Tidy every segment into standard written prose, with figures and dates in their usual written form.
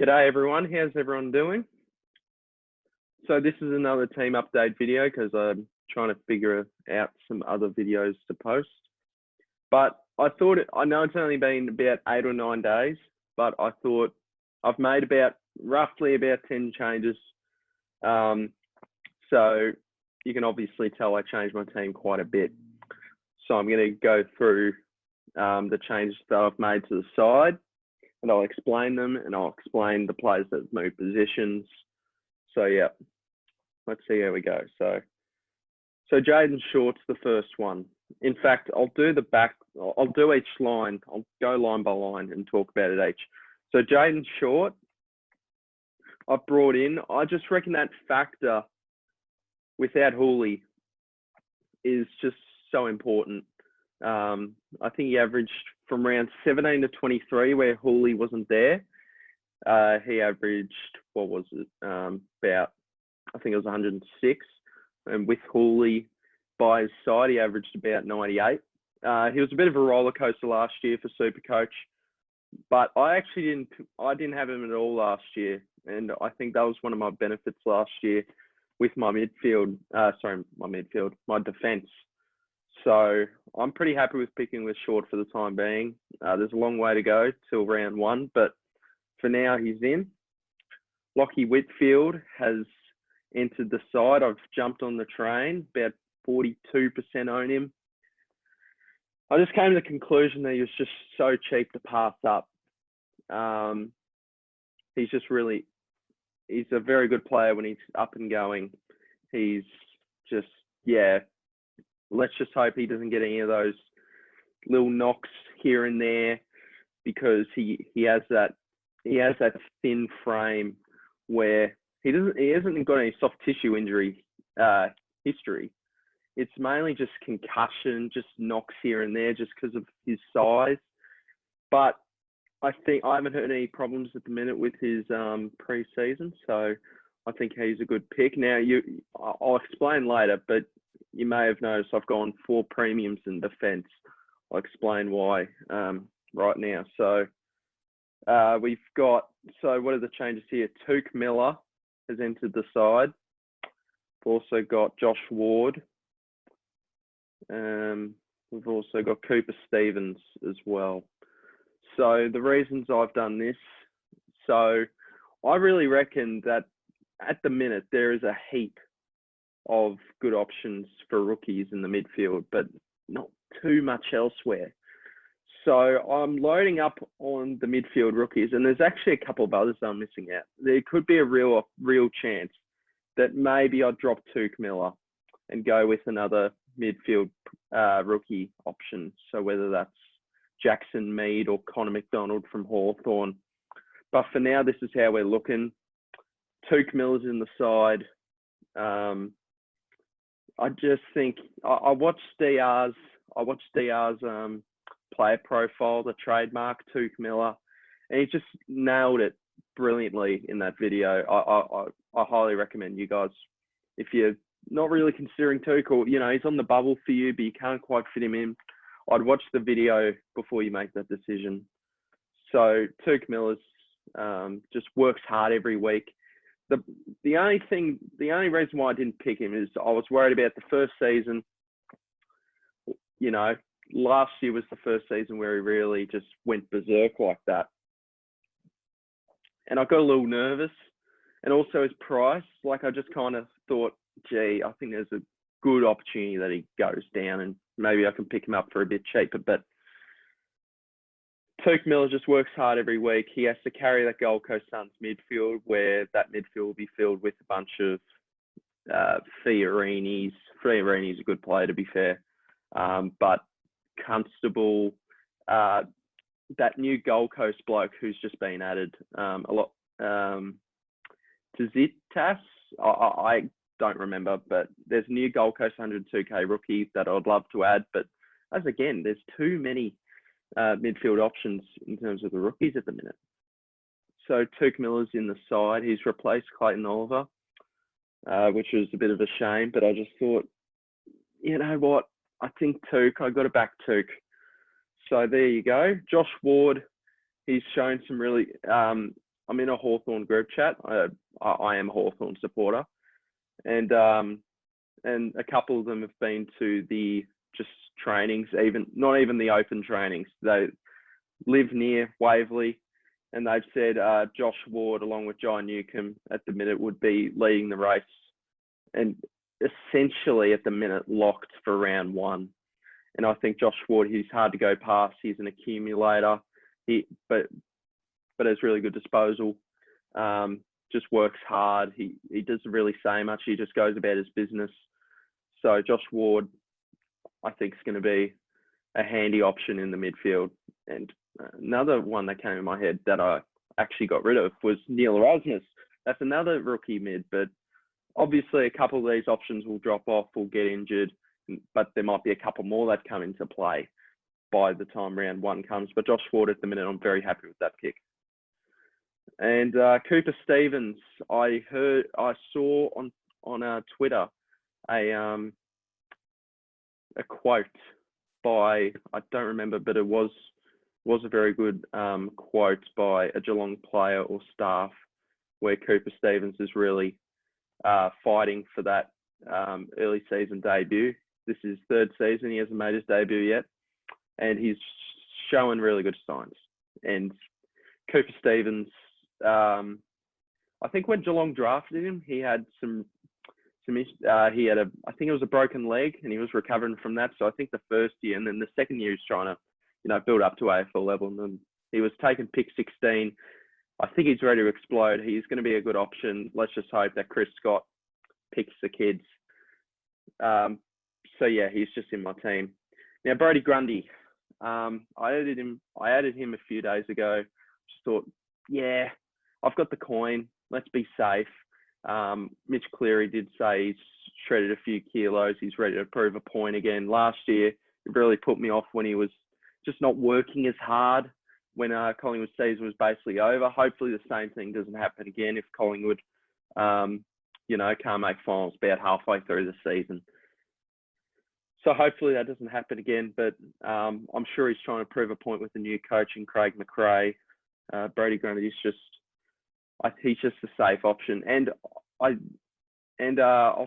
G'day everyone, how's everyone doing? So this is another team update video because I'm trying to figure out some other videos to post. But I know it's only been about 8 or 9 days, but I thought I've made roughly about 10 changes. So you can obviously tell I changed my team quite a bit. So I'm going to go through the changes that I've made to the side, and I'll explain them, and I'll explain the players that have moved positions. So yeah, let's see how we go. So Jaden Short's the first one. In fact, I'll do each line. I'll go line by line and talk about it each. So Jaden Short, I've brought in. I just reckon that factor without Hooley is just so important. I think he averaged from round 17 to 23 where Hooley wasn't there. He averaged, what was it? I think it was 106. And with Hooley by his side, he averaged about 98. He was a bit of a roller coaster last year for Supercoach, but I didn't have him at all last year. And I think that was one of my benefits last year with my my defense. So I'm pretty happy with picking with Short for the time being. There's a long way to go till round 1, but for now he's in. Lockie Whitfield has entered the side. I've jumped on the train, about 42% own him. I just came to the conclusion that he was just so cheap to pass up. He's a very good player when he's up and going. He's just, let's just hope he doesn't get any of those little knocks here and there, because he has that thin frame where he hasn't got any soft tissue injury history. It's mainly just concussion, just knocks here and there, just because of his size. But I think I haven't heard any problems at the minute with his pre-season, so I think he's a good pick. Now I'll explain later, but you may have noticed I've gone 4 premiums in defence. I'll explain why right now. So what are the changes here? Tuke Miller has entered the side. We've also got Josh Ward. We've also got Cooper Stevens as well. So the reasons I've done this, so I really reckon that at the minute there is a heap of good options for rookies in the midfield, but not too much elsewhere. So I'm loading up on the midfield rookies, and there's actually a couple of others I'm missing out. There could be a real chance that maybe I'd drop Tuke Miller and go with another midfield rookie option. So whether that's Jackson Mead or Connor McDonald from Hawthorn. But for now, this is how we're looking. Tuke Miller's in the side. I just think I watched DR's player profile, the trademark Tuke Miller, and he just nailed it brilliantly in that video. I highly recommend you guys, if you're not really considering Tuke, or he's on the bubble for you but you can't quite fit him in, I'd watch the video before you make that decision. So Tuke Miller's just works hard every week. The only reason why I didn't pick him is I was worried about the first season. Last year was the first season where he really just went berserk like that. And I got a little nervous. And also his price, I just kind of thought, gee, I think there's a good opportunity that he goes down and maybe I can pick him up for a bit cheaper. But Tuke Miller just works hard every week. He has to carry that Gold Coast Suns midfield, where that midfield will be filled with a bunch of Fiorini's. Fiorini's a good player, to be fair. But Constable, that new Gold Coast bloke who's just been added a lot, to Zitas, I don't remember, but there's a new Gold Coast 102k rookie that I'd love to add. But there's too many midfield options in terms of the rookies at the minute. So Tuke Miller's in the side. He's replaced Clayton Oliver, which was a bit of a shame, but I just thought, you know what? I think I got to back Tuke. So there you go. Josh Ward, he's shown some really, I'm in a Hawthorn group chat. I am a Hawthorn supporter, and a couple of them have been to the just trainings, not even the open trainings. They live near Waverley, and they've said Josh Ward, along with John Newcomb, at the minute would be leading the race, and essentially at the minute locked for round 1. And I think Josh Ward, he's hard to go past. He's an accumulator. But has really good disposal. Just works hard. He doesn't really say much. He just goes about his business. So Josh Ward, I think, is going to be a handy option in the midfield. And another one that came in my head that I actually got rid of was Neil Erasmus. That's another rookie mid, but obviously a couple of these options will drop off or get injured, but there might be a couple more that come into play by the time round 1 comes. But Josh Ward at the minute, I'm very happy with that pick. And Cooper Stevens, I saw on Twitter a quote by, I don't remember, but it was a very good quote by a Geelong player or staff, where Cooper Stevens is really fighting for that early season debut. This is his 3rd season. He hasn't made his debut yet, and he's showing really good signs. And Cooper Stevens, I think when Geelong drafted him, he had he had I think it was a broken leg, and he was recovering from that. So I think the first year, and then the second year, he's trying to, build up to AFL level. And then he was taken pick 16. I think he's ready to explode. He's going to be a good option. Let's just hope that Chris Scott picks the kids. So yeah, he's just in my team. Now, Brody Grundy, I added him a few days ago. Just thought, yeah, I've got the coin. Let's be safe. Mitch Cleary did say he's shredded a few kilos. He's ready to prove a point again. Last year, it really put me off when he was just not working as hard when Collingwood's season was basically over. Hopefully the same thing doesn't happen again if Collingwood, can't make finals about halfway through the season. So hopefully that doesn't happen again, but I'm sure he's trying to prove a point with the new coach in Craig McRae. Brody Grundy is he's just a safe option. And I'll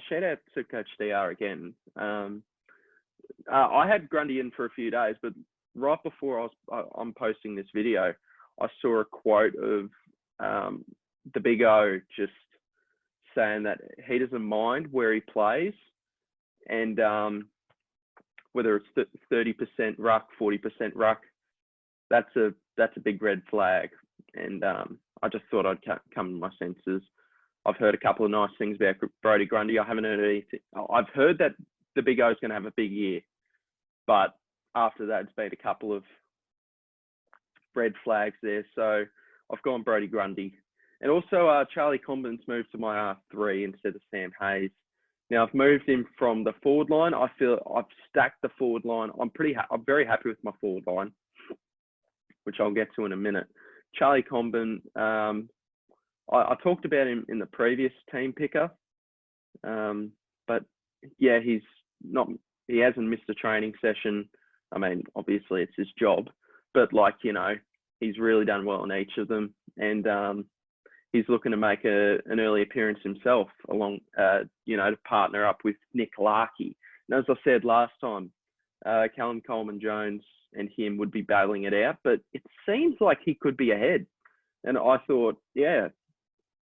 shout out Supercoach DR again. I had Grundy in for a few days, but right before I'm posting this video, I saw a quote of the Big O just saying that he doesn't mind where he plays, and whether it's 30% ruck, 40% ruck, that's a big red flag. And I just thought I'd come to my senses. I've heard a couple of nice things about Brody Grundy. I haven't heard anything. I've heard that the Big O's going to have a big year, but after that, it's been a couple of red flags there. So I've gone Brody Grundy. And also Charlie Combin's moved to my R3 instead of Sam Hayes. Now, I've moved him from the forward line. I feel I've stacked the forward line. I'm very happy with my forward line, which I'll get to in a minute. Charlie Combin, I talked about him in the previous team picker, but yeah, he hasn't missed a training session. I mean, obviously it's his job, but he's really done well in each of them, and he's looking to make an early appearance himself, along, to partner up with Nick Larkey. And as I said last time, Callum Coleman-Jones and him would be battling it out, but it seems like he could be ahead. And I thought, yeah,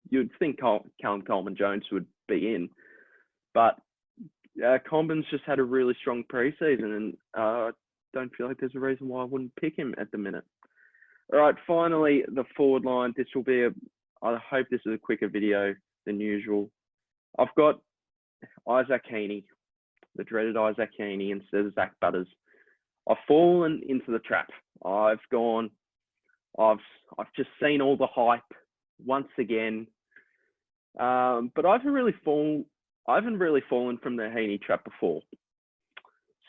you'd think Callum Coleman-Jones would be in, but Combin's just had a really strong preseason, and I don't feel like there's a reason why I wouldn't pick him at the minute. All right, finally, the forward line. This will be I hope this is a quicker video than usual. I've got Isaac Heaney, the dreaded Isaac Heaney, instead of Zach Butters. I've fallen into the trap. I've just seen all the hype once again, but I haven't really fallen from the Heaney trap before.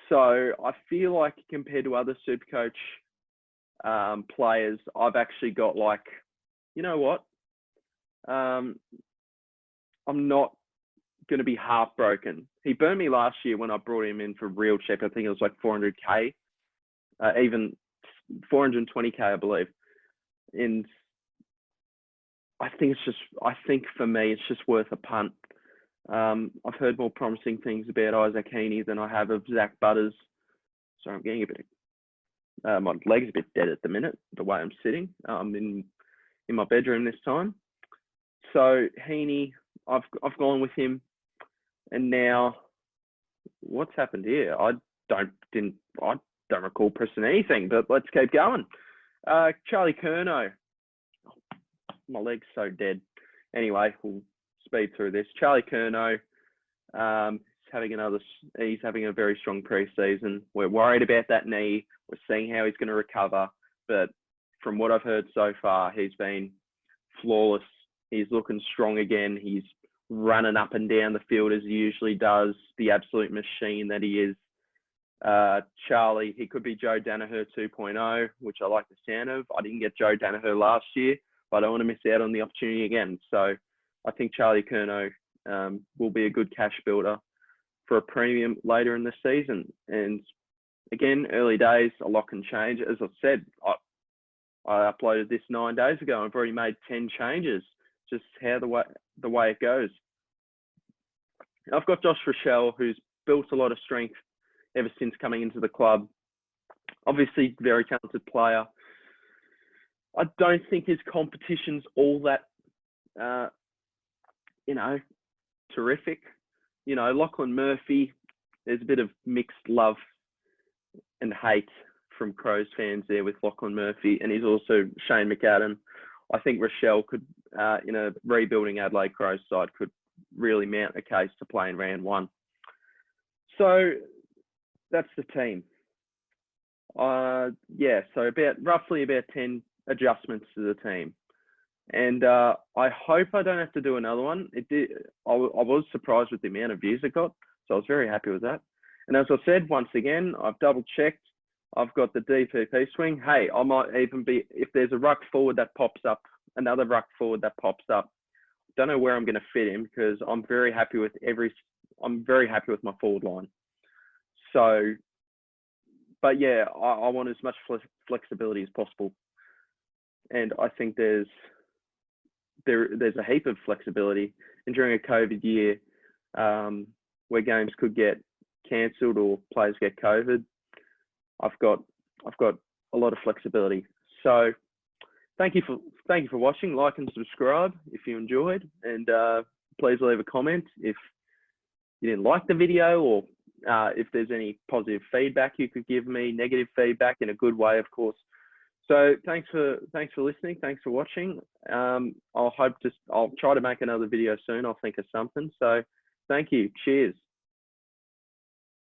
So I feel like compared to other Supercoach players, I've actually got you know what? I'm not going to be heartbroken. He burned me last year when I brought him in for real check. I think it was like 400K, even 420K, I believe. And I think for me, it's just worth a punt. I've heard more promising things about Isaac Heaney than I have of Zach Butters. So I'm getting a bit. My leg's a bit dead at the minute, the way I'm sitting. I'm in my bedroom this time. So Heaney, I've gone with him, and now what's happened here? I don't recall pressing anything, but let's keep going. Charlie Curnow. My leg's so dead. Anyway, we'll speed through this. Charlie Curnow, he's having a very strong preseason. We're worried about that knee. We're seeing how he's going to recover, but from what I've heard so far, he's been flawless. He's looking strong again. He's running up and down the field as he usually does, the absolute machine that he is. Charlie, he could be Joe Danaher 2.0, which I like the sound of. I didn't get Joe Danaher last year, but I don't want to miss out on the opportunity again. So I think Charlie Curnow will be a good cash builder for a premium later in the season. And again, early days, a lot can change. As I said, I uploaded this 9 days ago. I've already made 10 changes. Just how the way it goes. I've got Josh Rochelle, who's built a lot of strength ever since coming into the club. Obviously, very talented player. I don't think his competition's all that, terrific. Lachlan Murphy, there's a bit of mixed love and hate from Crows fans there with Lachlan Murphy, and he's also Shane McAdam. I think Rochelle could, in a rebuilding Adelaide Crows side, could really mount a case to play in round one. So that's the team. So roughly about 10 adjustments to the team. And I hope I don't have to do another one. I was surprised with the amount of views it got, so I was very happy with that. And as I said, once again, I've double checked. I've got the DPP swing. Hey, I might even be, if there's a ruck forward that pops up, another ruck forward that pops up. Don't know where I'm going to fit him because I'm very happy with my forward line. So, but yeah, I want as much flexibility as possible. And I think there's a heap of flexibility. And during a COVID year, where games could get cancelled or players get COVID, I've got a lot of flexibility. So thank you for watching. Like and subscribe if you enjoyed, and please leave a comment if you didn't like the video, or if there's any positive feedback you could give me, negative feedback in a good way, of course. So thanks for listening. Thanks for watching. I'll try to make another video soon. I'll think of something. So thank you. Cheers.